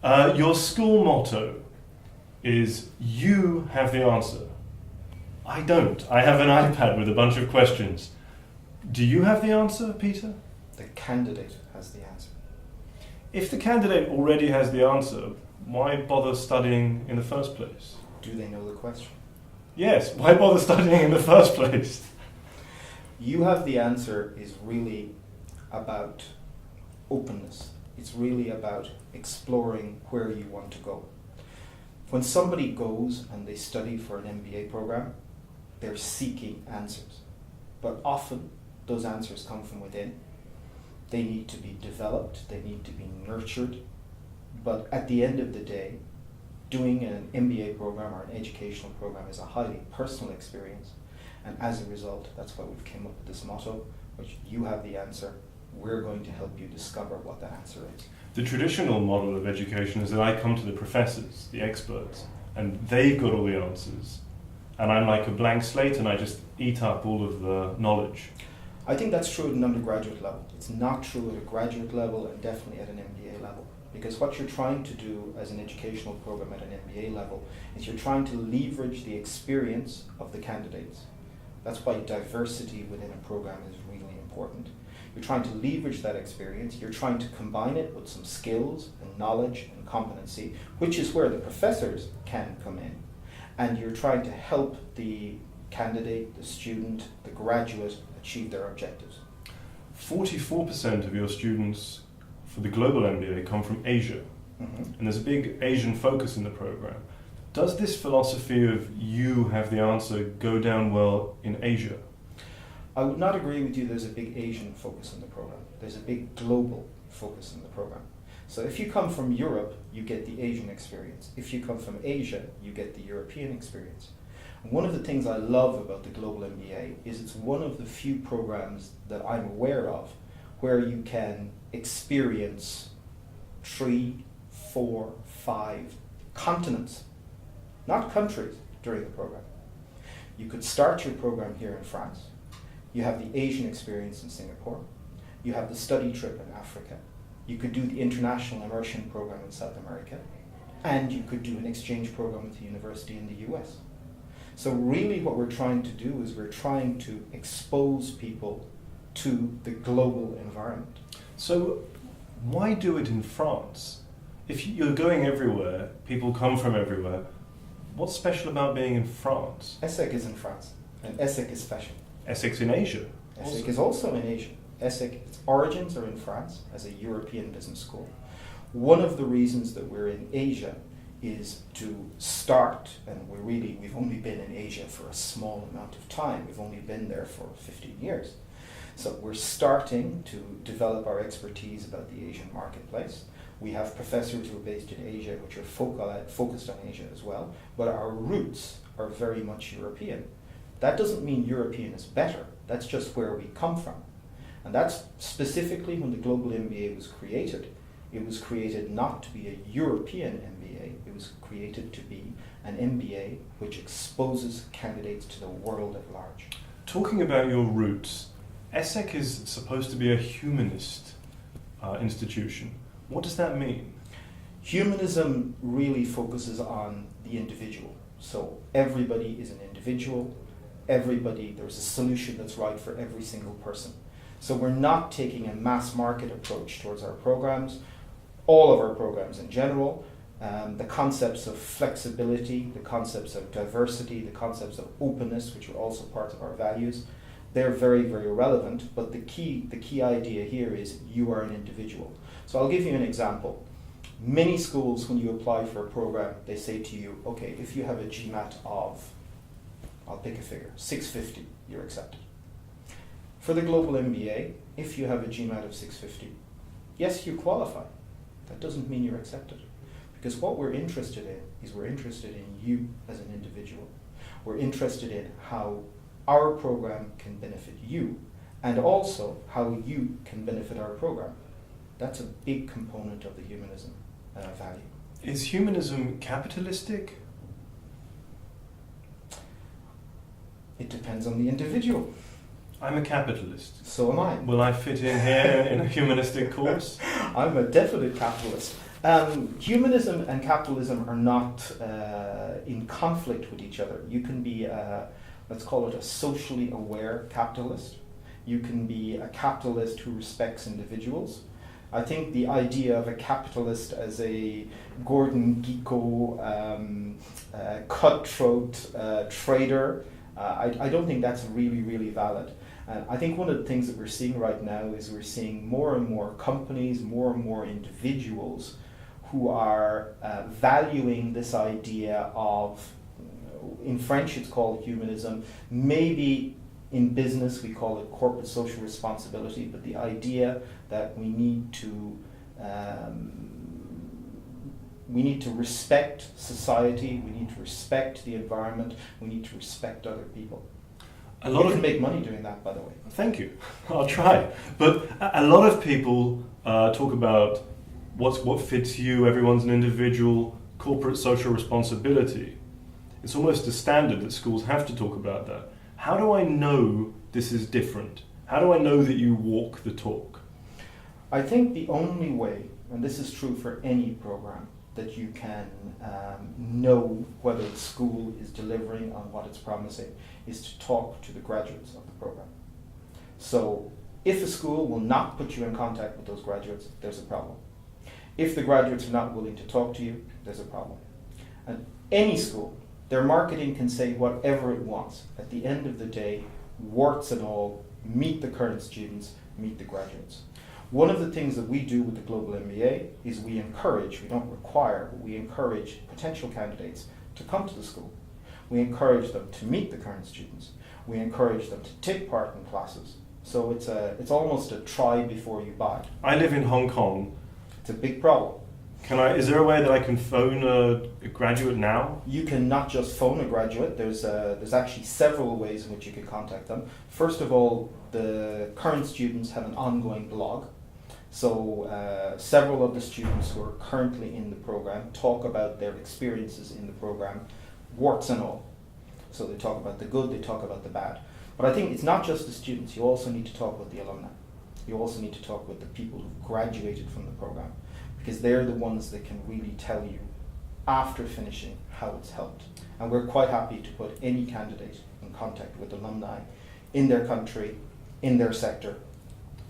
Your school motto is "You have the answer." I don't. I have an iPad with a bunch of questions. Do you have the answer, Peter? The candidate has the answer. If the candidate already has the answer, why bother studying in the first place? Do they know the question? Yes, why bother studying in the first place? You have the answer is really about openness. It's really about exploring where you want to go. When somebody goes and they study for an MBA program, they're seeking answers. But often those answers come from within. They need to be developed, they need to be nurtured. But at the end of the day, doing an MBA program or an educational program is a highly personal experience. And as a result, that's why we've came up with this motto, which you have the answer. We're going to help you discover what that answer is. The traditional model of education is that I come to the professors, the experts, and they've got all the answers. And I'm like a blank slate and I just eat up all of the knowledge. I think that's true at an undergraduate level. It's not true at a graduate level and definitely at an MBA level. Because what you're trying to do as an educational program at an MBA level is you're trying to leverage the experience of the candidates. That's why diversity within a program is really important. You're trying to leverage that experience, you're trying to combine it with some skills and knowledge and competency, which is where the professors can come in. And you're trying to help the candidate, the student, the graduate achieve their objectives. 44% of your students for the global MBA come from Asia. Mm-hmm. And there's a big Asian focus in the program. Does this philosophy of you have the answer go down well in Asia? I would not agree with you there's a big Asian focus in the program. There's a big global focus in the program. So if you come from Europe, you get the Asian experience. If you come from Asia, you get the European experience. And one of the things I love about the Global MBA is it's one of the few programs that I'm aware of where you can experience 3, 4, 5 continents, not countries, during the program. You could start your program here in France. You have the Asian experience in Singapore. You have the study trip in Africa. You could do the international immersion program in South America. And you could do an exchange program with the university in the US. So really what we're trying to do is we're trying to expose people to the global environment. So why do it in France? If you're going everywhere, people come from everywhere, what's special about being in France? ESSEC is in France, and ESSEC is special. ESSEC's in Asia. ESSEC is also in Asia. ESSEC, its origins are in France as a European business school. One of the reasons that we're in Asia is to start, and we've only been in Asia for a small amount of time. We've only been there for 15 years. So we're starting to develop our expertise about the Asian marketplace. We have professors who are based in Asia, which are focused on Asia as well, but our roots are very much European. That doesn't mean European is better. That's just where we come from. And that's specifically when the Global MBA was created. It was created not to be a European MBA. It was created to be an MBA which exposes candidates to the world at large. Talking about your roots, ESSEC is supposed to be a humanist institution. What does that mean? Humanism really focuses on the individual. So everybody is an individual. There's a solution that's right for every single person. So we're not taking a mass market approach towards our programs, all of our programs in general. The concepts of flexibility, the concepts of diversity, the concepts of openness, which are also part of our values, they're very, very relevant, but the key idea here is you are an individual. So I'll give you an example. Many schools, when you apply for a program, they say to you, okay, if you have a GMAT of, I'll pick a figure, 650, you're accepted. For the Global MBA, if you have a GMAT of 650, yes, you qualify. That doesn't mean you're accepted. Because what we're interested in is we're interested in you as an individual. We're interested in how our program can benefit you and also how you can benefit our program. That's a big component of the humanism value. Is humanism capitalistic? It depends on the individual. I'm a capitalist. So am I. Will I fit in here in a humanistic course? I'm a definite capitalist. Humanism and capitalism are not in conflict with each other. You can be, let's call it a socially aware capitalist. You can be a capitalist who respects individuals. I think the idea of a capitalist as a Gordon Gekko cutthroat trader, I don't think that's really, really valid. And I think one of the things that we're seeing right now is we're seeing more and more companies, more and more individuals who are valuing this idea of, in French it's called humanism, maybe in business we call it corporate social responsibility, but the idea that we need to respect society, we need to respect the environment, we need to respect other people. You can make money doing that, by the way. Thank you. I'll try. But a lot of people talk about what fits you, everyone's an individual, corporate social responsibility. It's almost a standard that schools have to talk about that. How do I know this is different? How do I know that you walk the talk? I think the only way, and this is true for any program, that you can know whether the school is delivering on what it's promising is to talk to the graduates of the program. So if a school will not put you in contact with those graduates, there's a problem. If the graduates are not willing to talk to you, there's a problem. And any school, their marketing can say whatever it wants. At the end of the day, warts and all, meet the current students, meet the graduates. One of the things that we do with the Global MBA is we encourage, we don't require, but we encourage potential candidates to come to the school. We encourage them to meet the current students. We encourage them to take part in classes. So it's almost a try before you buy. I live in Hong Kong. It's a big problem. Is there a way that I can phone a graduate now? You can not just phone a graduate. There's actually several ways in which you can contact them. First of all, the current students have an ongoing blog. So several of the students who are currently in the program talk about their experiences in the program, warts and all. So they talk about the good, they talk about the bad. But I think it's not just the students, you also need to talk with the alumni. You also need to talk with the people who've graduated from the program, because they're the ones that can really tell you after finishing how it's helped. And we're quite happy to put any candidate in contact with alumni in their country, in their sector.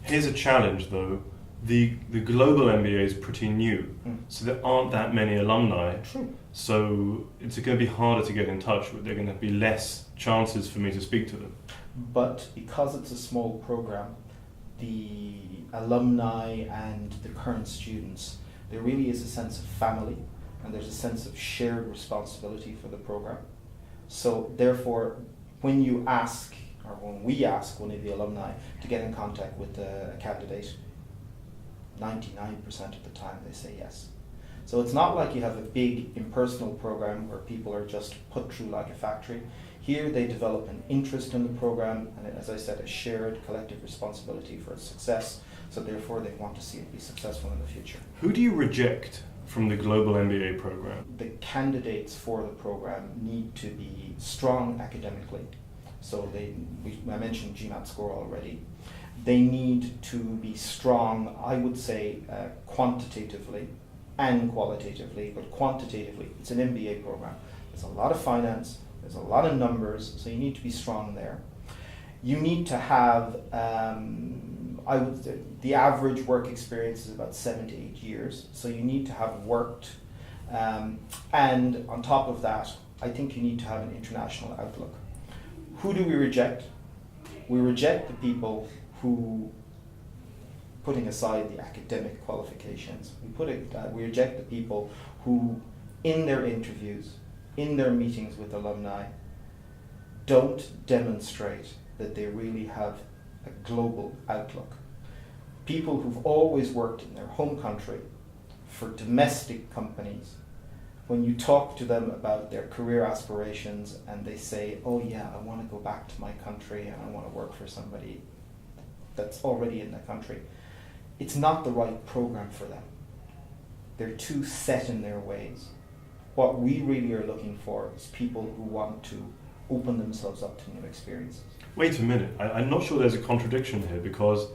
Here's a challenge though. The global MBA is pretty new, so there aren't that many alumni. True. So it's going to be harder to get in touch with. There are going to be less chances for me to speak to them. But because it's a small program, the alumni and the current students, there really is a sense of family and there's a sense of shared responsibility for the program. So therefore, when you ask, or when we ask one of the alumni to get in contact with a candidate, 99% of the time they say yes. So it's not like you have a big impersonal program where people are just put through like a factory. Here they develop an interest in the program and, as I said, a shared collective responsibility for its success. So therefore they want to see it be successful in the future. Who do you reject from the global MBA program? The candidates for the program need to be strong academically. So I mentioned GMAT score already. They need to be strong, I would say, quantitatively and qualitatively, but quantitatively, it's an MBA program. There's a lot of finance, there's a lot of numbers, so you need to be strong there. You need to have, the average work experience is about 7 to 8 years, so you need to have worked, and on top of that, I think you need to have an international outlook. Who do we reject? We reject the people who, putting aside the academic qualifications, we reject the people who, in their interviews, in their meetings with alumni, don't demonstrate that they really have a global outlook. People who've always worked in their home country for domestic companies, when you talk to them about their career aspirations and they say, oh yeah, I want to go back to my country and I want to work for somebody that's already in the country, it's not the right program for them. They're too set in their ways. What we really are looking for is people who want to open themselves up to new experiences. Wait a minute, I'm not sure there's a contradiction here, because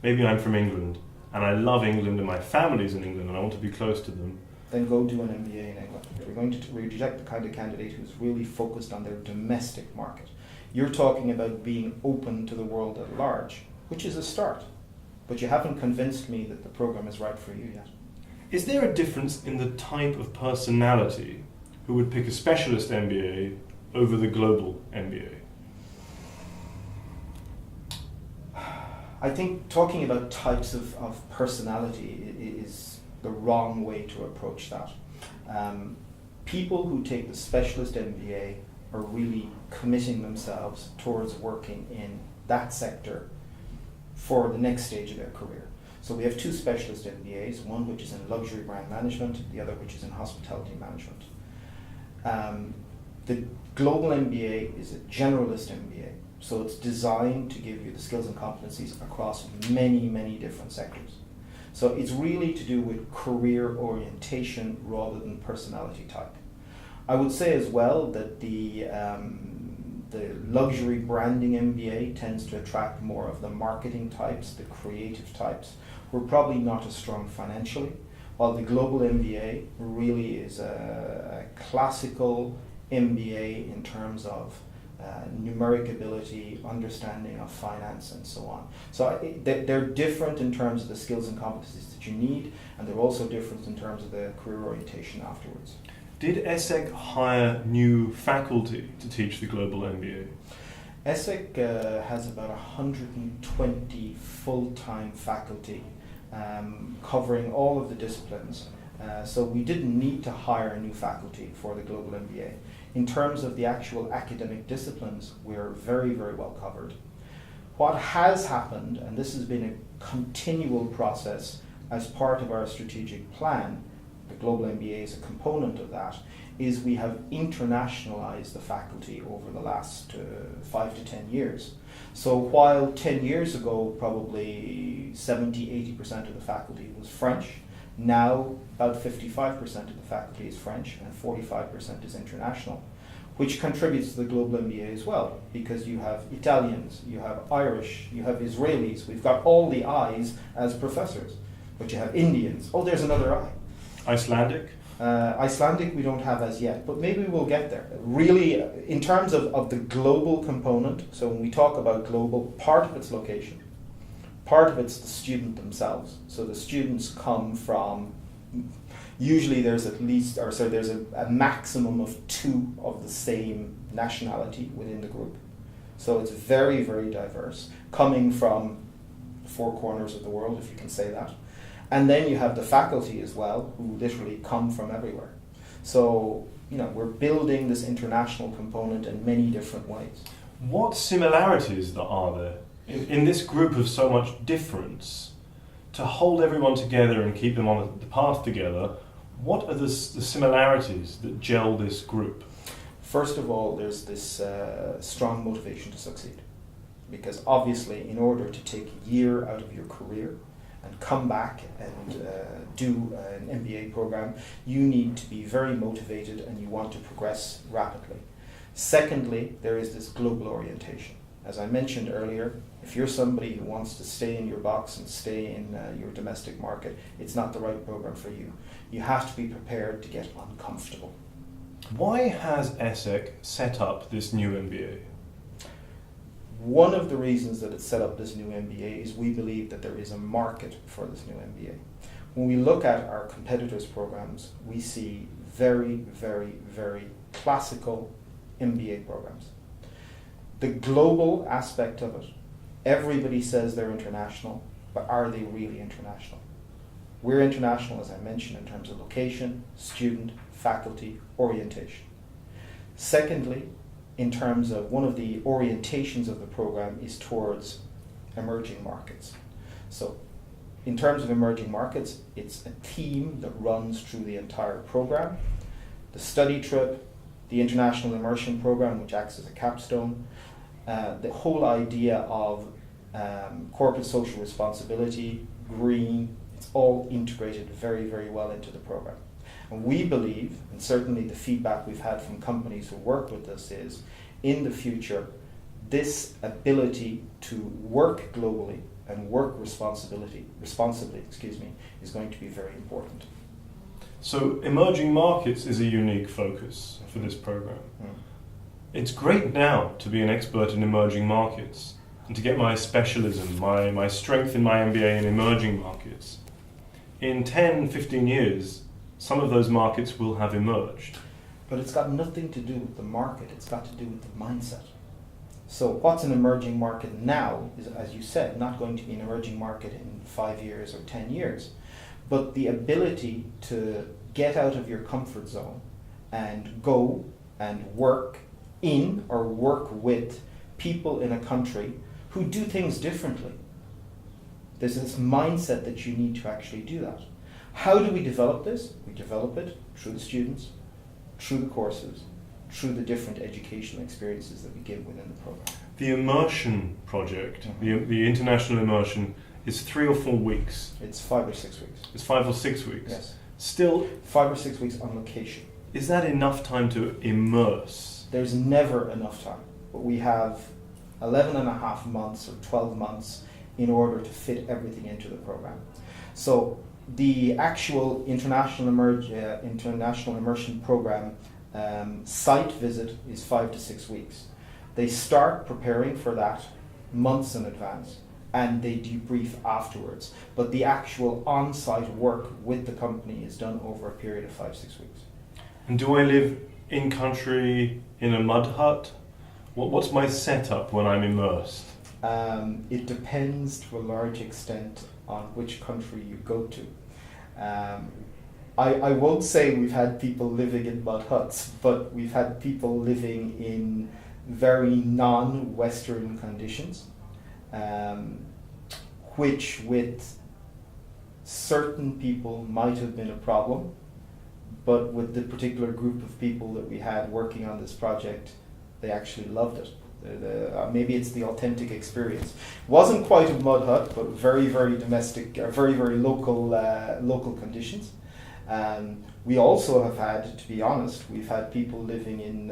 maybe I'm from England and I love England and my family's in England and I want to be close to them. Then go do an MBA in England. We're going to reject the kind of candidate who's really focused on their domestic market. You're talking about being open to the world at large, which is a start. But you haven't convinced me that the program is right for you yet. Is there a difference in the type of personality who would pick a specialist MBA over the global MBA? I think talking about types of personality is the wrong way to approach that. People who take the specialist MBA are really committing themselves towards working in that sector for the next stage of their career. So we have two specialist MBAs, one which is in luxury brand management, the other which is in hospitality management. The global MBA is a generalist MBA, so it's designed to give you the skills and competencies across many, many different sectors. So it's really to do with career orientation rather than personality type. I would say as well that the luxury branding MBA tends to attract more of the marketing types, the creative types, who are probably not as strong financially, while the global MBA really is a classical MBA in terms of numeric ability, understanding of finance, and so on. So they're different in terms of the skills and competencies that you need, and they're also different in terms of the career orientation afterwards. Did ESSEC hire new faculty to teach the global MBA? ESSEC has about 120 full-time faculty covering all of the disciplines. So we didn't need to hire new faculty for the global MBA. In terms of the actual academic disciplines, we're very, very well covered. What has happened, and this has been a continual process as part of our strategic plan, the global MBA is a component of that, is we have internationalized the faculty over the last 5 to 10 years. So while 10 years ago probably 70-80% of the faculty was French, now about 55% of the faculty is French and 45% is international, which contributes to the global MBA as well, because you have Italians, you have Irish, you have Israelis. We've got all the I's as professors, but you have Indians. Oh, there's another I. Icelandic? Icelandic we don't have as yet, but maybe we'll get there. Really, in terms of the global component, so when we talk about global, part of its location, part of it's the student themselves. So the students come from, usually there's there's a maximum of 2 of the same nationality within the group. So it's very, very diverse, coming from the 4 corners of the world, if you can say that. And then you have the faculty as well, who literally come from everywhere. So, we're building this international component in many different ways. What similarities are there in this group of so much difference? To hold everyone together and keep them on the path together, what are the similarities that gel this group? First of all, there's this strong motivation to succeed. Because obviously, in order to take a year out of your career and come back and do an MBA program, you need to be very motivated and you want to progress rapidly. Secondly, there is this global orientation. As I mentioned earlier, if you're somebody who wants to stay in your box and stay in your domestic market, it's not the right program for you. You have to be prepared to get uncomfortable. Why has ESSEC set up this new MBA? One of the reasons that it set up this new MBA is we believe that there is a market for this new MBA. When we look at our competitors' programs, we see very, very, very classical MBA programs. The global aspect of it, everybody says they're international, but are they really international? We're international, as I mentioned, in terms of location, student, faculty, orientation. Secondly, in terms of one of the orientations of the program is towards emerging markets. So in terms of emerging markets, it's a theme that runs through the entire program. The study trip, the international immersion program, which acts as a capstone, the whole idea of corporate social responsibility, green, it's all integrated very, very well into the program. And we believe, and certainly the feedback we've had from companies who work with us is, in the future, this ability to work globally, and work responsibly, is going to be very important. So emerging markets is a unique focus for this program. It's great now to be an expert in emerging markets and to get my specialism, my strength in my MBA in emerging markets. In 10, 15 years, some of those markets will have emerged. But it's got nothing to do with the market, it's got to do with the mindset. So what's an emerging market now is, as you said, not going to be an emerging market in 5 years or 10 years. But the ability to get out of your comfort zone and go and work in or work with people in a country who do things differently. There's this mindset that you need to actually do that. How do we develop this? We develop it through the students, through the courses, through the different educational experiences that we give within the program. The immersion project, the international immersion, is 3 or 4 weeks. It's 5 or 6 weeks. It's 5 or 6 weeks. Yes. Still, 5 or 6 weeks on location. is that enough time to immerse? There's never enough time. But we have 11 and a half months or 12 months in order to fit everything into the program. So the actual international immersion program site visit is 5 to 6 weeks. They start preparing for that months in advance and they debrief afterwards. But the actual on-site work with the company is done over a period of 5-6 weeks. And do I live in country in a mud hut? What's my setup when I'm immersed? It depends to a large extent on which country you go to. I won't say we've had people living in mud huts, but we've had people living in very non-Western conditions, which with certain people might have been a problem, but with the particular group of people that we had working on this project, they actually loved it. Maybe it's the authentic experience. Wasn't quite a mud hut, but very, very domestic, very, very local conditions. We also have had, to be honest, we've had people living in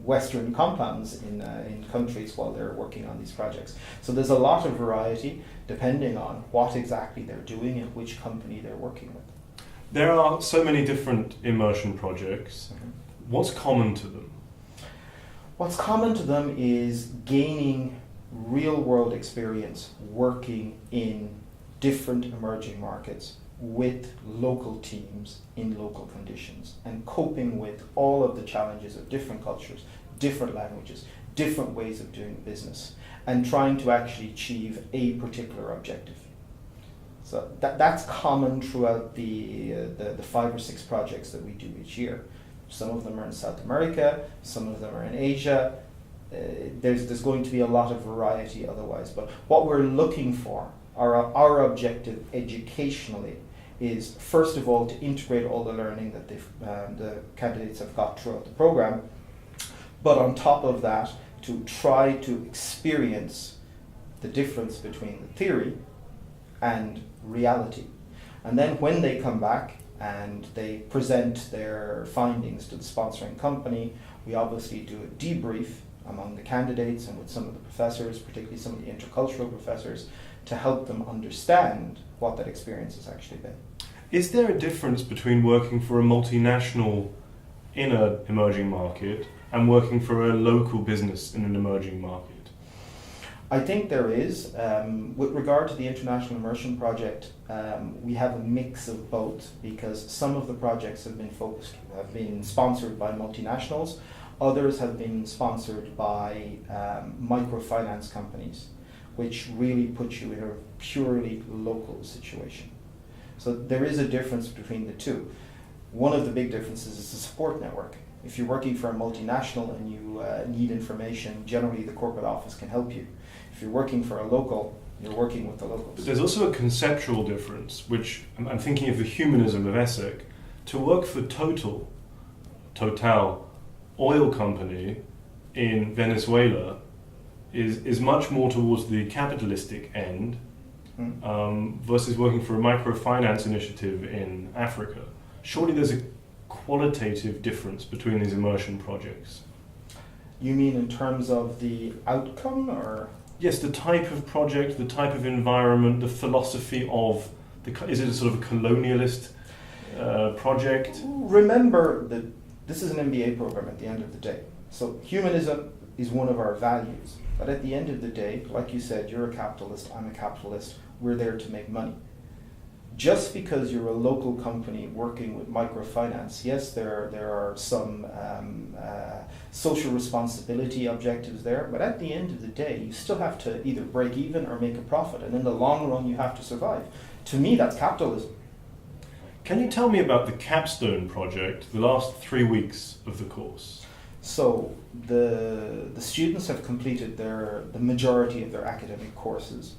Western compounds in countries while they're working on these projects. So there's a lot of variety depending on what exactly they're doing and which company they're working with. There are so many different immersion projects. What's common to them? What's common to them is gaining real-world experience working in different emerging markets with local teams in local conditions and coping with all of the challenges of different cultures, different languages, different ways of doing business, and trying to actually achieve a particular objective. So that's common throughout the 5 or 6 projects that we do each year. Some of them are in South America, some of them are in Asia. There's going to be a lot of variety otherwise. But what we're looking for, our objective educationally, is first of all to integrate all the learning that the candidates have got throughout the program, but on top of that, to try to experience the difference between the theory and reality. And then when they come back and they present their findings to the sponsoring company, we obviously do a debrief among the candidates and with some of the professors, particularly some of the intercultural professors, to help them understand what that experience has actually been. Is there a difference between working for a multinational in an emerging market and working for a local business in an emerging market? I think there is. With regard to the International Immersion Project, we have a mix of both because some of the projects have been sponsored by multinationals, others have been sponsored by microfinance companies, which really put you in a purely local situation. So there is a difference between the two. One of the big differences is the support network. If you're working for a multinational and you need information, generally the corporate office can help you. If you're working for a local, you're working with the locals. But there's also a conceptual difference, which I'm thinking of the humanism of ESSEC. To work for Total oil company in Venezuela is much more towards the capitalistic end versus working for a microfinance initiative in Africa. Surely there's a qualitative difference between these immersion projects. You mean in terms of the outcome, or? Yes, the type of project, the type of environment, the philosophy of is it a sort of a colonialist project? Remember that this is an MBA program at the end of the day. So humanism is one of our values. But at the end of the day, like you said, you're a capitalist, I'm a capitalist, we're there to make money. Just because you're a local company working with microfinance, yes, there are some social responsibility objectives there, but at the end of the day, you still have to either break even or make a profit, and in the long run, you have to survive. To me, that's capitalism. Can you tell me about the capstone project, the last 3 weeks of the course? So the students have completed the majority of their academic courses.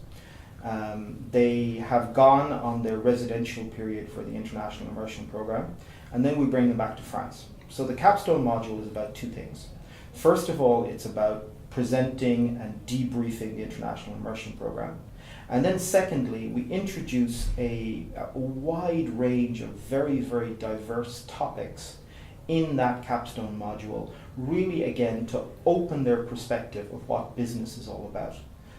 They have gone on their residential period for the International Immersion Program, and then we bring them back to France. So the capstone module is about two things. First of all, it's about presenting and debriefing the International Immersion Program. And then secondly, we introduce a wide range of very, very diverse topics in that capstone module, really again to open their perspective of what business is all about.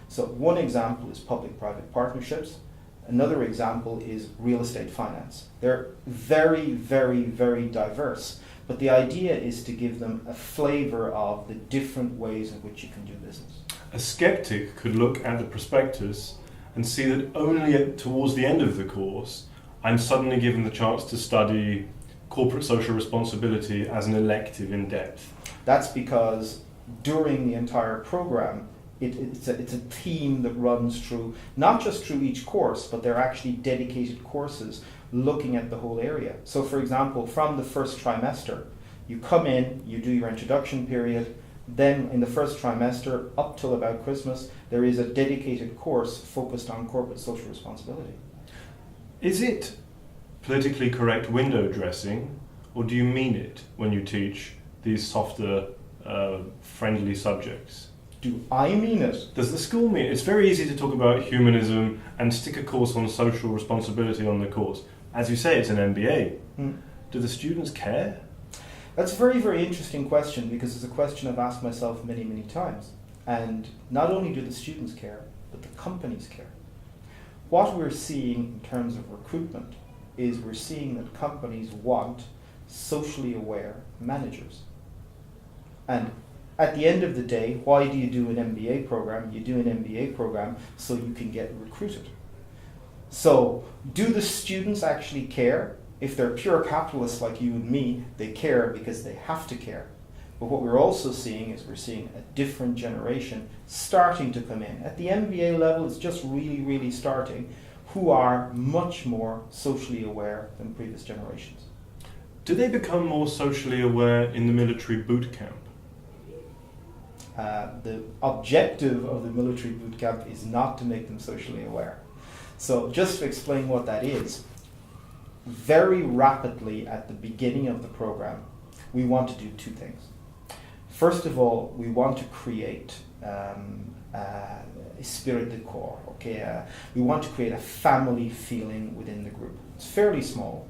So one example is public-private partnerships. Another example is real estate finance. They're very, very, very diverse, but the idea is to give them a flavor of the different ways in which you can do business. A skeptic could look at the prospectus and see that only towards the end of the course, I'm suddenly given the chance to study corporate social responsibility as an elective in depth. That's because during the entire program, it's a theme that runs through, not just through each course, but they're actually dedicated courses looking at the whole area. So for example, from the first trimester, you come in, you do your introduction period, then in the first trimester, up till about Christmas, there is a dedicated course focused on corporate social responsibility. Is it politically correct window dressing, or do you mean it when you teach these softer, friendly subjects? Do I mean it? Does the school mean it? It's very easy to talk about humanism and stick a course on social responsibility on the course. As you say, it's an MBA. Do the students care? That's a very, very interesting question, because it's a question I've asked myself many, many times. And not only do the students care, but the companies care. What we're seeing in terms of recruitment is we're seeing that companies want socially aware managers. And at the end of the day, why do you do an MBA program? You do an MBA program so you can get recruited. So do the students actually care? If they're pure capitalists like you and me, they care because they have to care. But what we're also seeing is we're seeing a different generation starting to come in. At the MBA level, it's just really, really starting, who are much more socially aware than previous generations. Do they become more socially aware in the military boot camp? The objective of the military boot camp is not to make them socially aware. So just to explain what that is, very rapidly at the beginning of the program, we want to do two things. First of all, we want to create esprit de corps. Okay, we want to create a family feeling within the group. It's fairly small.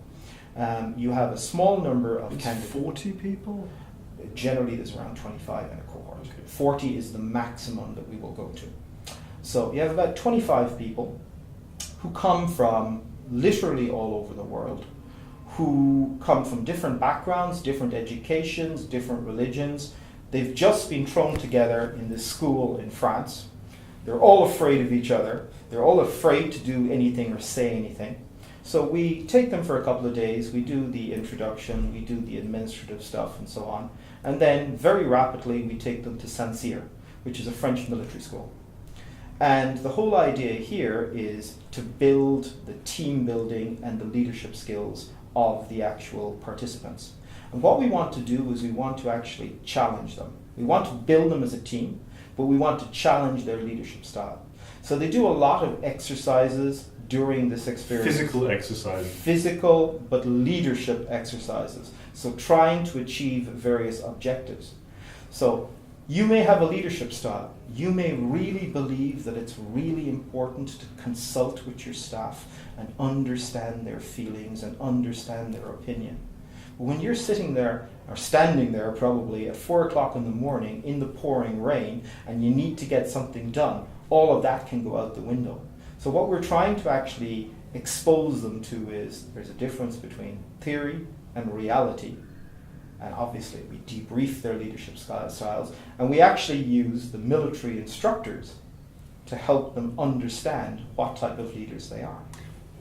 You have a small number of candidates. 40 people? Generally, there's around 25 in a cohort. Okay. 40 is the maximum that we will go to. So you have about 25 people who come from literally all over the world, who come from different backgrounds, different educations, different religions. They've just been thrown together in this school in France. They're all afraid of each other. They're all afraid to do anything or say anything. So we take them for a couple of days, we do the introduction, we do the administrative stuff and so on. And then very rapidly we take them to Saint-Cyr, which is a French military school. And the whole idea here is to build the team building and the leadership skills of the actual participants. And what we want to do is we want to actually challenge them. We want to build them as a team, but we want to challenge their leadership style. So they do a lot of exercises during this experience. Physical exercises. Physical, but leadership exercises. So trying to achieve various objectives. So you may have a leadership style. You may really believe that it's really important to consult with your staff and understand their feelings and understand their opinion. But when you're sitting there, or standing there probably at 4 o'clock in the morning in the pouring rain, and you need to get something done, all of that can go out the window. So what we're trying to actually expose them to is there's a difference between theory and reality. And obviously we debrief their leadership styles, and we actually use the military instructors to help them understand what type of leaders they are.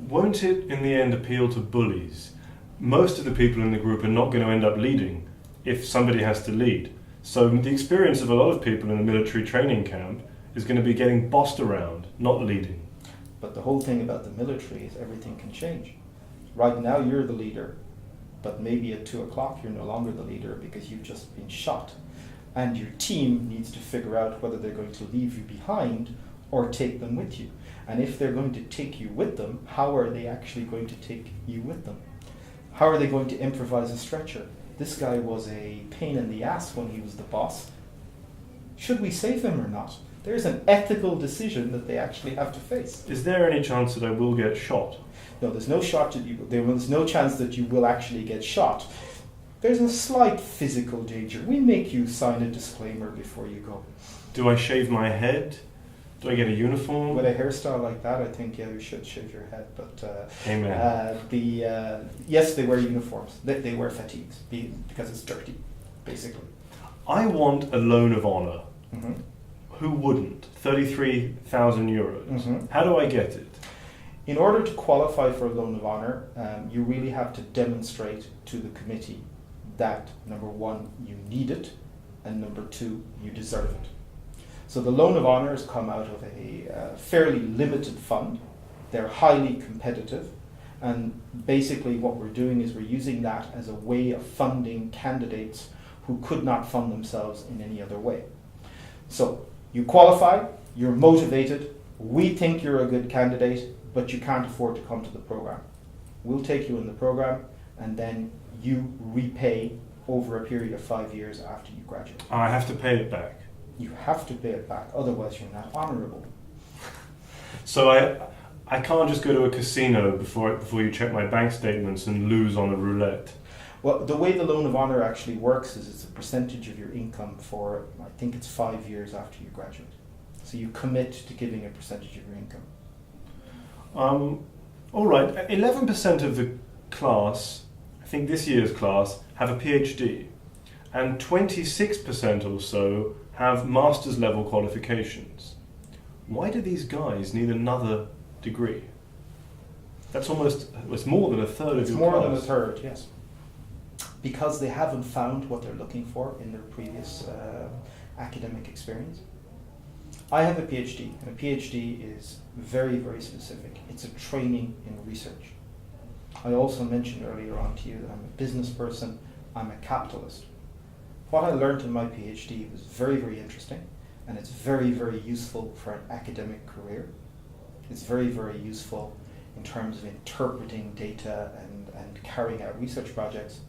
Won't it in the end appeal to bullies? Most of the people in the group are not going to end up leading if somebody has to lead. So the experience of a lot of people in a military training camp is going to be getting bossed around, not leading. But the whole thing about the military is everything can change. Right now you're the leader, but maybe at 2 o'clock you're no longer the leader because you've just been shot. And your team needs to figure out whether they're going to leave you behind or take them with you. And if they're going to take you with them, how are they actually going to take you with them? How are they going to improvise a stretcher? This guy was a pain in the ass when he was the boss. Should we save him or not? There's an ethical decision that they actually have to face. Is there any chance that I will get shot? No, there's no shot that there's no chance that you will actually get shot. There's a slight physical danger. We make you sign a disclaimer before you go. Do I shave my head? Do I get a uniform? With a hairstyle like that, I think, yeah, you should shave your head. But Amen. Yes, they wear uniforms. They wear fatigues because it's dirty, basically. I want a loan of honour. Mm-hmm. Who wouldn't? 33,000 euros. Mm-hmm. How do I get it? In order to qualify for a loan of honour, you really have to demonstrate to the committee that, number one, you need it, and number two, you deserve it. So the loan of honours come out of a fairly limited fund. They're highly competitive, and basically what we're doing is we're using that as a way of funding candidates who could not fund themselves in any other way. So you qualify, you're motivated, we think you're a good candidate, but you can't afford to come to the program. We'll take you in the program, and then you repay over a period of 5 years after you graduate. I have to pay it back. You have to pay it back, otherwise you're not honourable. So I can't just go to a casino before you check my bank statements and lose on a roulette. Well, the way the loan of honour actually works is it's a percentage of your income for, I think it's 5 years after you graduate. So you commit to giving a percentage of your income. All right, 11% of the class, I think this year's class, have a PhD, and 26% or so have master's level qualifications. Why do these guys need another degree? That's it's more than a third of your class. It's more than a third, yes. Because they haven't found what they're looking for in their previous academic experience. I have a PhD, and a PhD is very, very specific. It's a training in research. I also mentioned earlier on to you that I'm a business person, I'm a capitalist. What I learned in my PhD was very, very interesting, and it's very, very useful for an academic career. It's very, very useful in terms of interpreting data and carrying out research projects.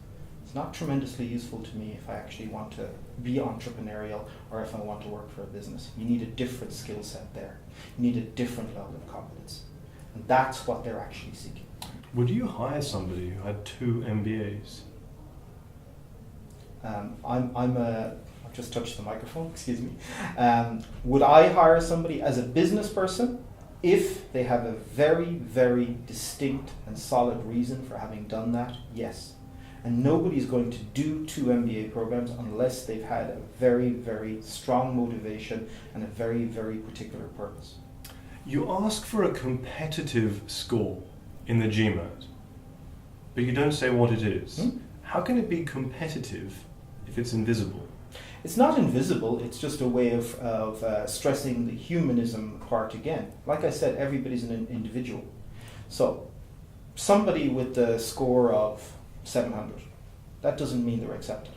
It's not tremendously useful to me if I actually want to be entrepreneurial or if I want to work for a business. You need a different skill set there. You need a different level of competence. And that's what they're actually seeking. Would you hire somebody who had 2 MBAs? I've just touched the microphone, excuse me. Would I hire somebody as a business person if they have a very, very distinct and solid reason for having done that? Yes. And nobody's going to do 2 MBA programs unless they've had a very, very strong motivation and a very, very particular purpose. You ask for a competitive score in the GMAT, but you don't say what it is. How can it be competitive if it's invisible? It's not invisible, it's just a way of stressing the humanism part again. Like I said, everybody's an individual. So, somebody with the score of 700, that doesn't mean they're accepted.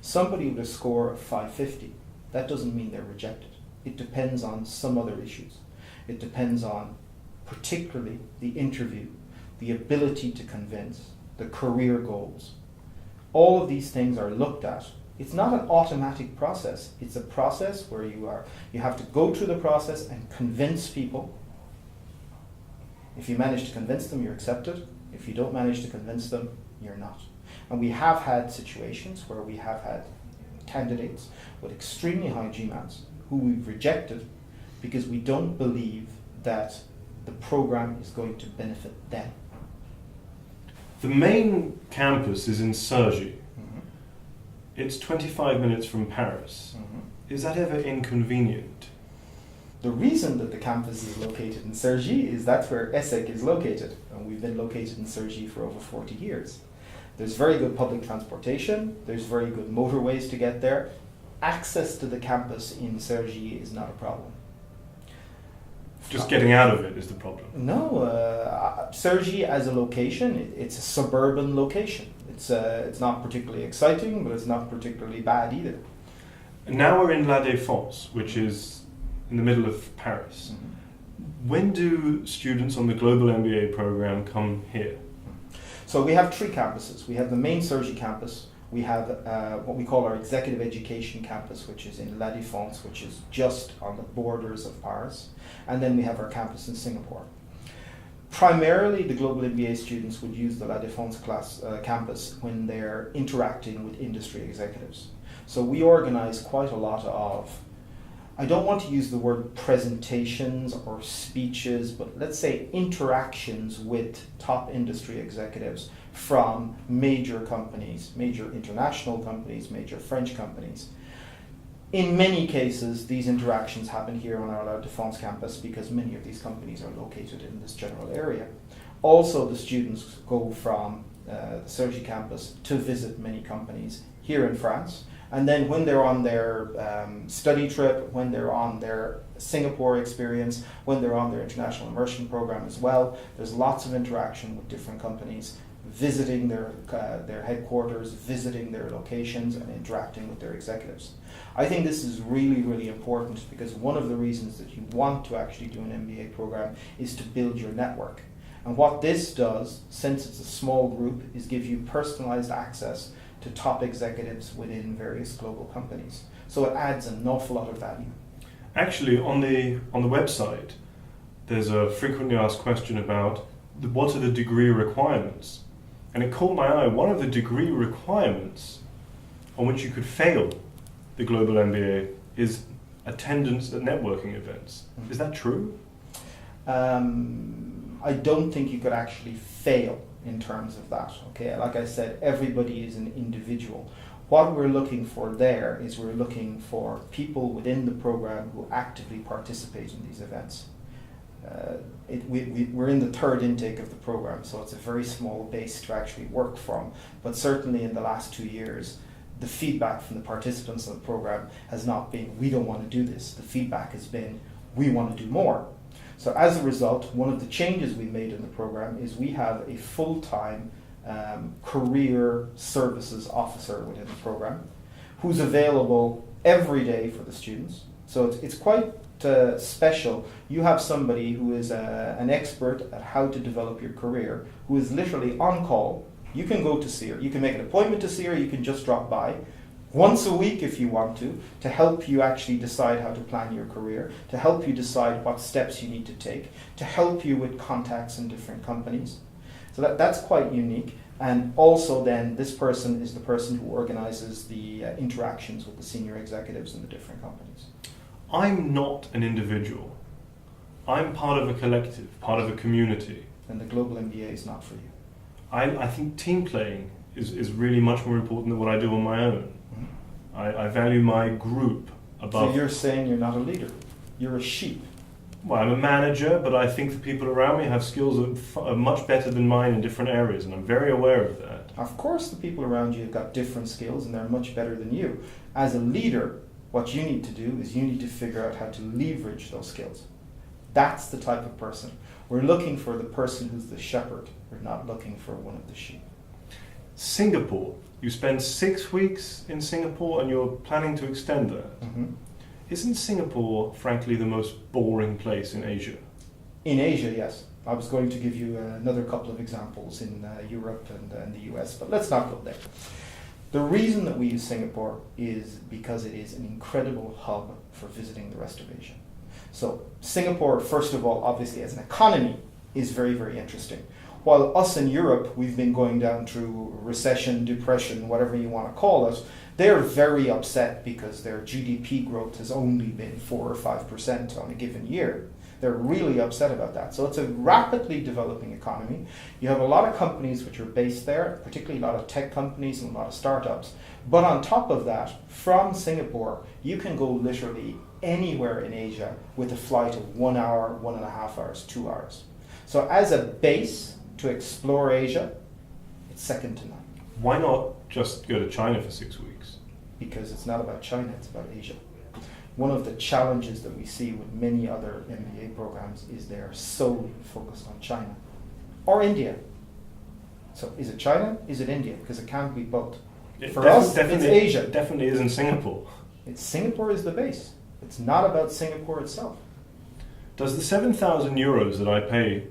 Somebody with a score of 550, that doesn't mean they're rejected. It depends on some other issues. It depends on particularly the interview, the ability to convince, the career goals. All of these things are looked at. It's not an automatic process. It's a process where you have to go through the process and convince people. If you manage to convince them, you're accepted. If you don't manage to convince them, you're not. And we have had situations where we have had candidates with extremely high GMATs who we've rejected because we don't believe that the program is going to benefit them. The main campus is in Cergy. Mm-hmm. It's 25 minutes from Paris. Mm-hmm. Is that ever inconvenient? The reason that the campus is located in Cergy is that's where ESSEC is located, and we've been located in Cergy for over 40 years. There's very good public transportation, there's very good motorways to get there. Access to the campus in Cergy is not a problem. Just getting out of it is the problem. No, Cergy as a location, it's a suburban location. It's not particularly exciting, but it's not particularly bad either. Now we're in La Défense, which is in the middle of Paris. Mm-hmm. When do students on the Global MBA program come here? So we have 3 campuses. We have the main Cergy campus. We have what we call our executive education campus, which is in La Défense, which is just on the borders of Paris. And then we have our campus in Singapore. Primarily, the Global MBA students would use the La Défense campus when they're interacting with industry executives. So we organize quite a lot of, I don't want to use the word presentations or speeches, but let's say interactions with top industry executives from major companies, major international companies, major French companies. In many cases, these interactions happen here on our La Défense campus because many of these companies are located in this general area. Also, the students go from the Cergy campus to visit many companies here in France. And then when they're on their study trip, when they're on their Singapore experience, when they're on their international immersion program as well, there's lots of interaction with different companies, visiting their headquarters, visiting their locations, and interacting with their executives. I think this is really, really important because one of the reasons that you want to actually do an MBA program is to build your network. And what this does, since it's a small group, is give you personalized access to top executives within various global companies. So it adds an awful lot of value. Actually, on the website, there's a frequently asked question about what are the degree requirements. And it caught my eye, one of the degree requirements on which you could fail the Global MBA is attendance at networking events. Is that true? I don't think you could actually fail in terms of that. Okay, like I said, everybody is an individual. What we're looking for there is we're looking for people within the program who actively participate in these events. We're in the 3rd intake of the program, so it's a very small base to actually work from. But certainly in the last 2 years, the feedback from the participants of the program has not been, we don't want to do this. The feedback has been, we want to do more. So as a result, one of the changes we made in the program is we have a full-time career services officer within the program who's available every day for the students. So it's quite special. You have somebody who is an expert at how to develop your career, who is literally on call. You can go to see her. You can make an appointment to see her. You can just drop by once a week if you want to help you actually decide how to plan your career, to help you decide what steps you need to take, to help you with contacts in different companies. So that's quite unique. And also then this person is the person who organizes the interactions with the senior executives in the different companies. I'm not an individual. I'm part of a collective, part of a community. And the Global MBA is not for you. I think team playing is really much more important than what I do on my own. I value my group above. So you're saying you're not a leader. You're a sheep. Well, I'm a manager, but I think the people around me have skills that are much better than mine in different areas, and I'm very aware of that. Of course, the people around you have got different skills, and they're much better than you. As a leader, what you need to do is you need to figure out how to leverage those skills. That's the type of person. We're looking for the person who's the shepherd. We're not looking for one of the sheep. Singapore. You spend 6 weeks in Singapore and you're planning to extend that. Mm-hmm. Isn't Singapore, frankly, the most boring place in Asia? In Asia, yes. I was going to give you another couple of examples in Europe and the US, but let's not go there. The reason that we use Singapore is because it is an incredible hub for visiting the rest of Asia. So Singapore, first of all, obviously as an economy, is very, very interesting. While us in Europe, we've been going down through recession, depression, whatever you want to call it, they're very upset because their GDP growth has only been 4 or 5% on a given year. They're really upset about that. So it's a rapidly developing economy. You have a lot of companies which are based there, particularly a lot of tech companies and a lot of startups. But on top of that, from Singapore, you can go literally anywhere in Asia with a flight of 1 hour, 1.5 hours, 2 hours. So as a base to explore Asia, it's second to none. Why not just go to China for 6 weeks? Because it's not about China, it's about Asia. One of the challenges that we see with many other MBA programs is they are solely focused on China or India. So is it China? Is it India? Because it can't be both. For us, it's Asia. It definitely isn't Singapore. Singapore is the base. It's not about Singapore itself. Does the 7,000 euros that I pay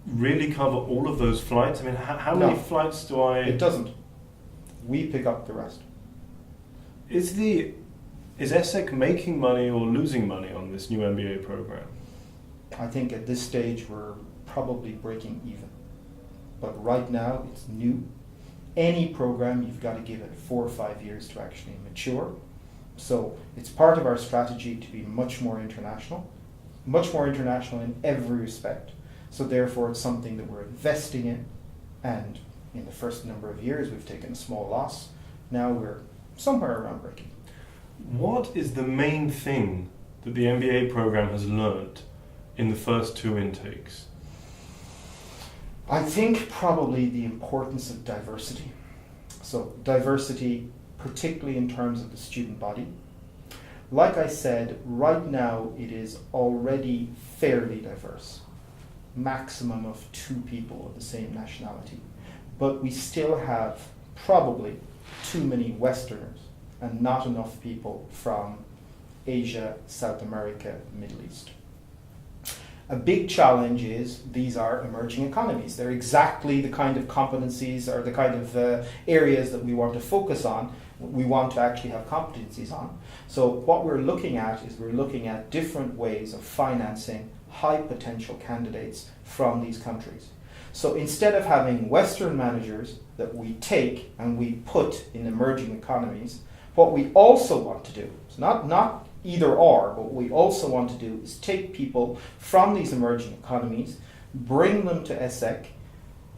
really cover all of those flights? I mean, how many flights do I... It doesn't. We pick up the rest. Is ESSEC making money or losing money on this new MBA program? I think at this stage we're probably breaking even. But right now it's new. Any program, you've got to give it 4 or 5 years to actually mature. So it's part of our strategy to be much more international in every respect. So therefore it's something that we're investing in, and in the first number of years we've taken a small loss. Now we're somewhere around breaking. What is the main thing that the MBA program has learned in the first 2 intakes? I think probably the importance of diversity. So diversity, particularly in terms of the student body. Like I said, right now it is already fairly diverse. Maximum of 2 people of the same nationality. But we still have probably too many Westerners and not enough people from Asia, South America, Middle East. A big challenge is these are emerging economies. They're exactly the kind of competencies or the kind of areas that we want to focus on, we want to actually have competencies on. So what we're looking at is we're looking at different ways of financing high potential candidates from these countries. So instead of having Western managers that we take and we put in emerging economies, what we also want to do, it's not either or, but what we also want to do is take people from these emerging economies, bring them to ESSEC,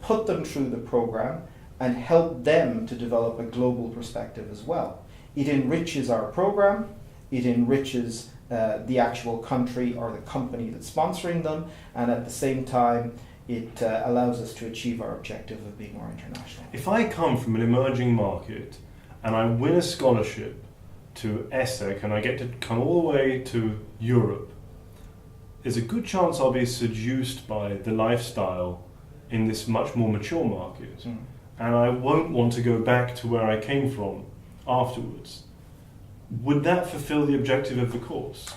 put them through the program, and help them to develop a global perspective as well. It enriches our program, it enriches the actual country or the company that's sponsoring them, and at the same time, it allows us to achieve our objective of being more international. If I come from an emerging market and I win a scholarship to ESSEC and I get to come all the way to Europe, there's a good chance I'll be seduced by the lifestyle in this much more mature market. And I won't want to go back to where I came from afterwards. Would that fulfill the objective of the course?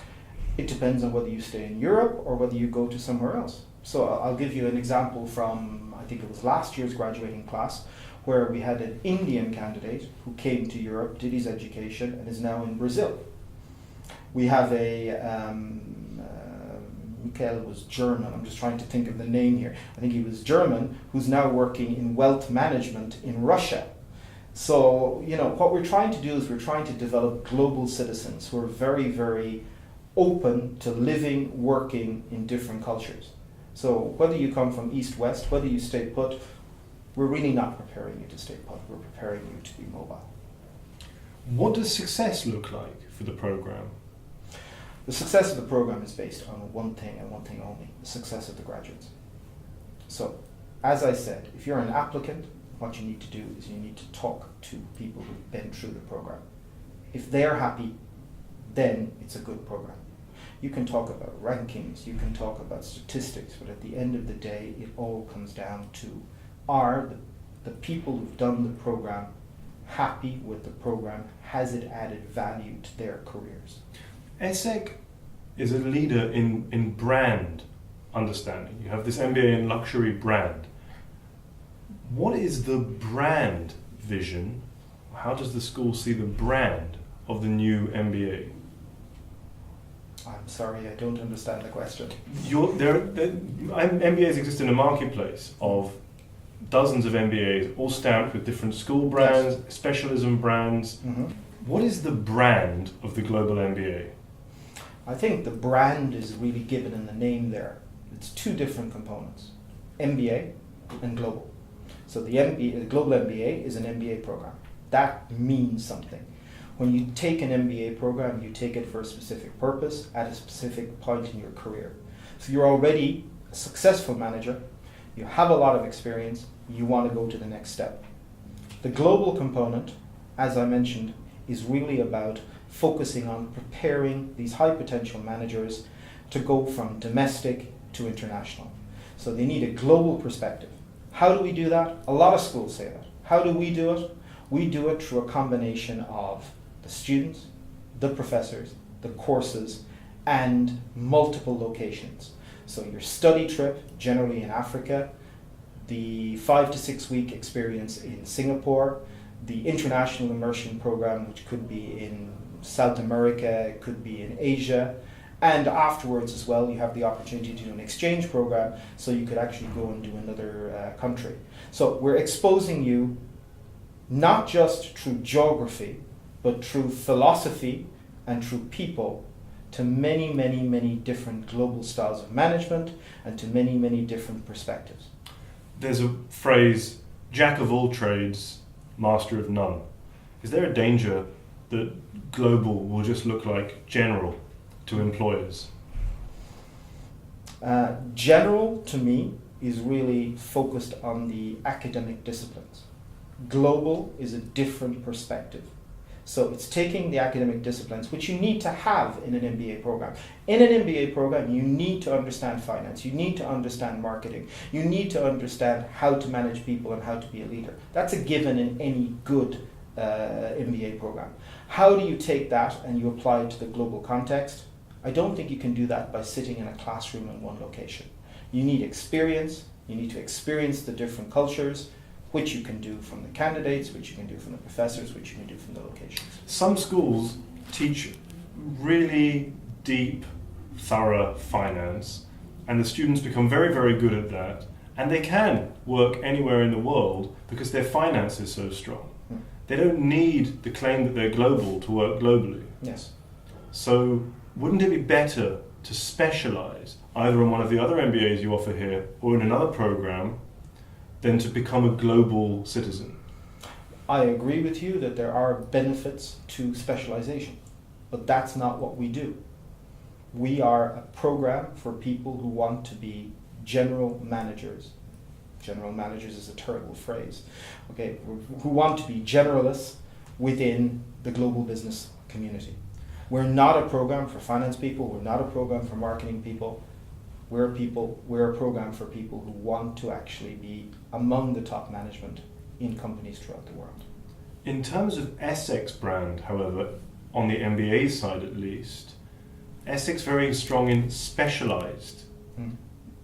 It depends on whether you stay in Europe or whether you go to somewhere else. So I'll give you an example from, I think it was last year's graduating class, where we had an Indian candidate who came to Europe, did his education, and is now in Brazil. We have Michael was German, I'm just trying to think of the name here. I think he was German, who's now working in wealth management in Russia. So, what we're trying to do is we're trying to develop global citizens who are very, very open to living, working in different cultures. So whether you come from East-West, whether you stay put, we're really not preparing you to stay put, we're preparing you to be mobile. What does success look like for the program? The success of the program is based on one thing and one thing only, the success of the graduates. So, as I said, if you're an applicant, what you need to do is you need to talk to people who've been through the program. If they're happy, then it's a good program. You can talk about rankings, you can talk about statistics, but at the end of the day, it all comes down to, are the people who've done the program happy with the program? Has it added value to their careers? ESSEC is a leader in brand understanding. You have this MBA in luxury brand. What is the brand vision? How does the school see the brand of the new MBA? I'm sorry, I don't understand the question. MBAs exist in a marketplace of dozens of MBAs, all stamped with different school brands, specialism brands. Mm-hmm. What is the brand of the global MBA? I think the brand is really given in the name there. It's two different components, MBA and global. So the global MBA is an MBA program. That means something. When you take an MBA program, you take it for a specific purpose at a specific point in your career. So you're already a successful manager, you have a lot of experience, you want to go to the next step. The global component, as I mentioned, is really about focusing on preparing these high potential managers to go from domestic to international. So they need a global perspective. How do we do that? A lot of schools say that. How do we do it? We do it through a combination of the students, the professors, the courses, and multiple locations. So your study trip, generally in Africa, the 5 to 6 week experience in Singapore, the international immersion program, which could be in South America, it could be in Asia, and afterwards as well, you have the opportunity to do an exchange program, so you could actually go and do another country. So we're exposing you not just through geography, but through philosophy and through people to many, many, many different global styles of management and to many, many different perspectives. There's a phrase, jack of all trades, master of none. Is there a danger that global will just look like general to employers? General, to me, is really focused on the academic disciplines. Global is a different perspective. So it's taking the academic disciplines, which you need to have in an MBA program. In an MBA program, you need to understand finance, you need to understand marketing, you need to understand how to manage people and how to be a leader. That's a given in any good MBA program. How do you take that and you apply it to the global context? I don't think you can do that by sitting in a classroom in one location. You need experience, you need to experience the different cultures, which you can do from the candidates, which you can do from the professors, which you can do from the locations. Some schools teach really deep, thorough finance, and the students become very, very good at that, and they can work anywhere in the world because their finance is so strong. They don't need the claim that they're global to work globally. Yes. So wouldn't it be better to specialize either in one of the other MBAs you offer here or in another program than to become a global citizen? I agree with you that there are benefits to specialization, but that's not what we do. We are a program for people who want to be general managers. General managers is a terrible phrase. Okay, who want to be generalists within the global business community. We're not a program for finance people, we're not a program for marketing people. We're a program for people who want to actually be among the top management in companies throughout the world. In terms of ESSEC's brand, however, on the MBA side at least, ESSEC's very strong in specialized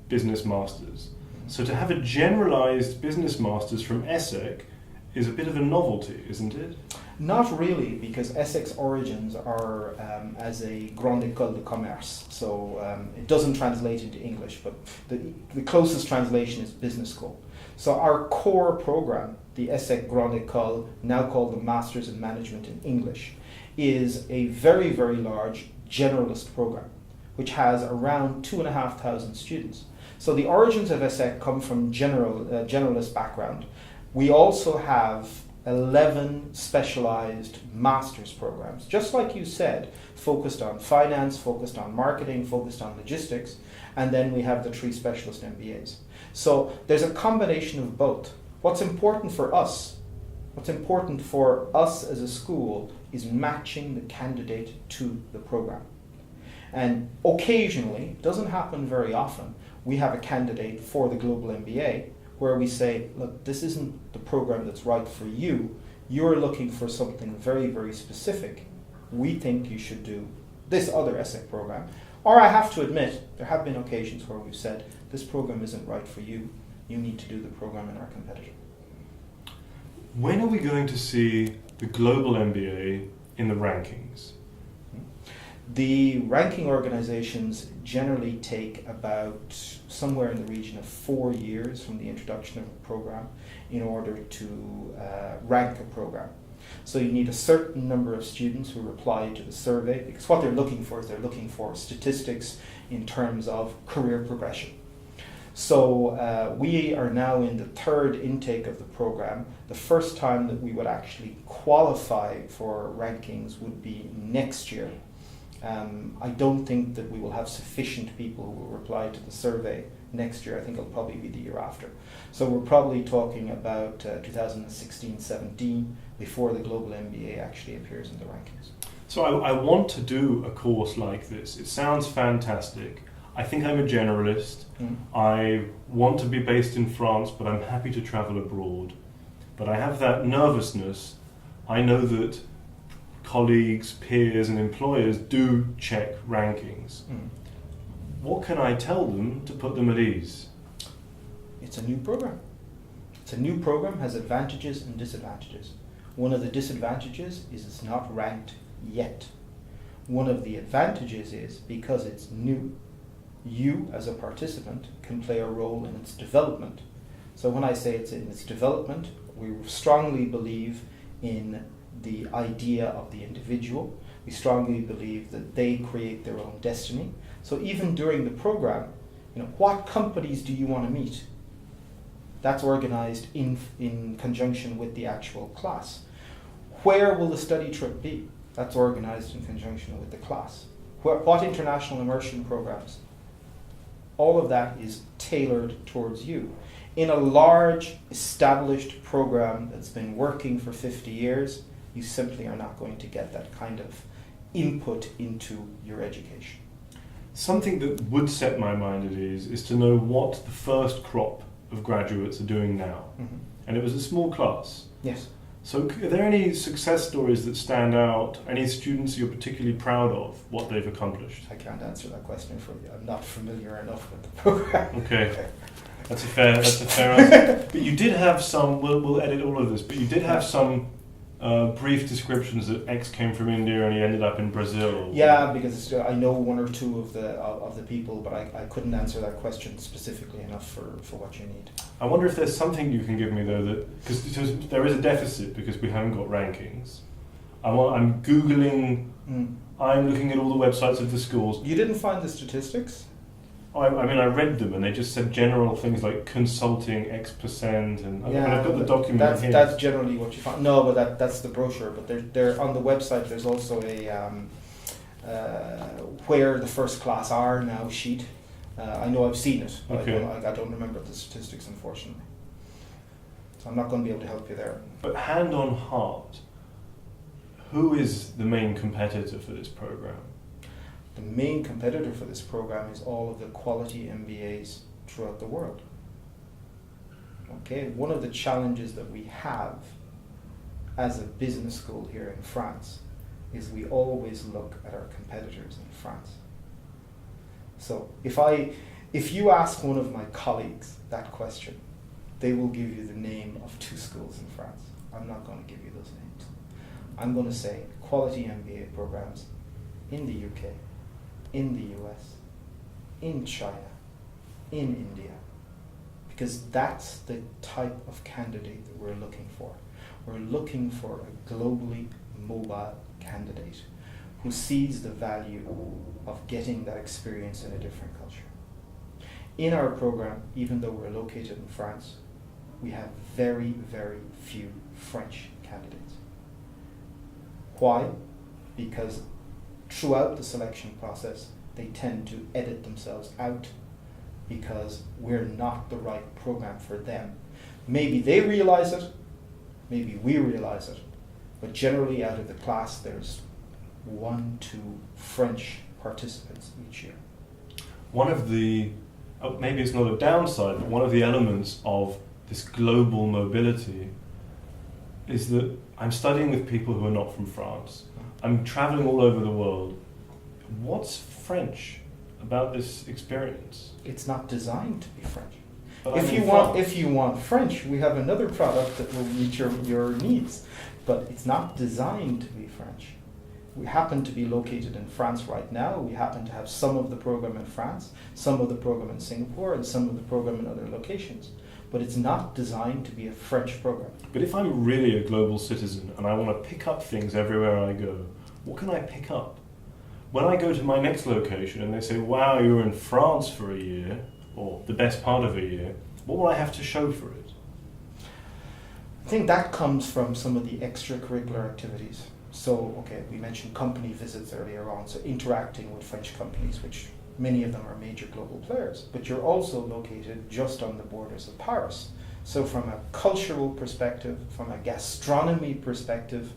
business masters. So to have a generalized business masters from ESSEC is a bit of a novelty, isn't it? Not really, because ESSEC's origins are as a grande école de commerce, so it doesn't translate into English, but the closest translation is business school. So our core program, the ESSEC Grande École, now called the Masters in Management in English, is a very, very large generalist program, which has around 2,500 students. So the origins of ESSEC come from generalist background. We also have 11 specialized master's programs, just like you said, focused on finance, focused on marketing, focused on logistics, and then we have the 3 specialist MBAs. So there's a combination of both. What's important for us as a school is matching the candidate to the program. And occasionally, it doesn't happen very often, we have a candidate for the global MBA where we say, look, this isn't the program that's right for you. You're looking for something very, very specific. We think you should do this other ESSEC program. Or I have to admit, there have been occasions where we've said, this program isn't right for you. You need to do the program in our competitor. When are we going to see the global MBA in the rankings? The ranking organizations generally take about somewhere in the region of 4 years from the introduction of a program in order to rank a program. So you need a certain number of students who reply to the survey, because what they're looking for is they're looking for statistics in terms of career progression. So we are now in the third intake of the program. The first time that we would actually qualify for rankings would be next year. I don't think that we will have sufficient people who will reply to the survey next year. I think it'll probably be the year after. So we're probably talking about 2016-17 before the global MBA actually appears in the rankings. So I want to do a course like this. It sounds fantastic. I think I'm a generalist. I want to be based in France, but I'm happy to travel abroad. But I have that nervousness. I know that colleagues, peers and employers do check rankings. What can I tell them to put them at ease? It's a new program. It's a new program, has advantages and disadvantages. One of the disadvantages is it's not ranked yet. One of the advantages is because it's new, you as a participant can play a role in its development. So when I say it's in its development, we strongly believe in the idea of the individual. We strongly believe that they create their own destiny. So even during the program, what companies do you want to meet? That's organized in conjunction with the actual class. Where will the study trip be? That's organized in conjunction with the class. What international immersion programs? All of that is tailored towards you. In a large, established program that's been working for 50 years, you simply are not going to get that kind of input into your education. Something that would set my mind at ease is to know what the first crop of graduates are doing now. And it was a small class. Yes. So are there any success stories that stand out? Any students you're particularly proud of, what they've accomplished? I can't answer that question for you. I'm not familiar enough with the program. Okay. That's a fair answer. But you did have some, we'll edit all of this, but you did have some brief descriptions that X came from India and he ended up in Brazil. Yeah, because I know one or two of the people, but I couldn't answer that question specifically enough for what you need. I wonder if there's something you can give me though, that because there is a deficit because we haven't got rankings. I'm Googling, I'm looking at all the websites of the schools. You didn't find the statistics? I mean, I read them and they just said general things like consulting X%, and I've got the document here. That's generally what you find. No, but that's the brochure. But they're on the website. There's also a where the first class are now sheet. I know I've seen it. But Okay. I don't remember the statistics, unfortunately. So I'm not going to be able to help you there. But hand on heart, who is the main competitor for this program? The main competitor for this program is all of the quality MBAs throughout the world. Okay, one of the challenges that we have as a business school here in France is we always look at our competitors in France. So if you ask one of my colleagues that question, they will give you the name of 2 schools in France. I'm not going to give you those names. I'm going to say quality MBA programs in the UK, in the US, in China, in India, because that's the type of candidate that we're looking for. We're looking for a globally mobile candidate who sees the value of getting that experience in a different culture. In our program, even though we're located in France, we have very, very few French candidates. Why? Because throughout the selection process, they tend to edit themselves out because we're not the right program for them. Maybe they realize it, maybe we realize it, but generally out of the class there's 1-2 French participants each year. One of the, maybe it's not a downside, but one of the elements of this global mobility is that I'm studying with people who are not from France. I'm traveling all over the world. What's French about this experience? It's not designed to be French. But If you want French, we have another product that will meet your needs. But it's not designed to be French. We happen to be located in France right now. We happen to have some of the program in France, some of the program in Singapore, and some of the program in other locations. But it's not designed to be a French program. But if I'm really a global citizen and I want to pick up things everywhere I go, what can I pick up? When I go to my next location and they say, wow, you were in France for a year, or the best part of a year, what will I have to show for it? I think that comes from some of the extracurricular activities. So, okay, we mentioned company visits earlier on, so interacting with French companies, which many of them are major global players, but you're also located just on the borders of Paris. So from a cultural perspective, from a gastronomy perspective,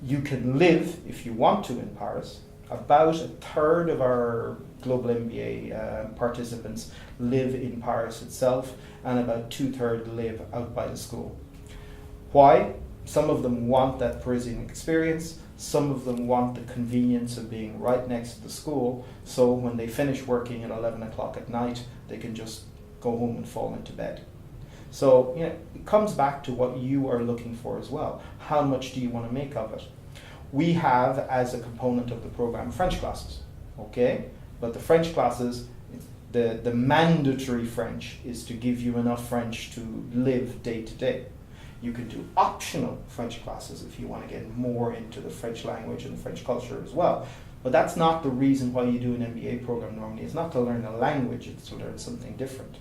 you can live, if you want to, in Paris. About a third of our global MBA participants live in Paris itself, and about 2/3 live out by the school. Why? Some of them want that Parisian experience. Some of them want the convenience of being right next to the school, so when they finish working at 11 o'clock at night, they can just go home and fall into bed. So, you know, it comes back to what you are looking for as well. How much do you want to make of it? We have, as a component of the program, French classes, okay? But the French classes, the mandatory French is to give you enough French to live day to day. You can do optional French classes if you want to get more into the French language and the French culture as well. But that's not the reason why you do an MBA program normally. It's not to learn a language, it's to learn something different.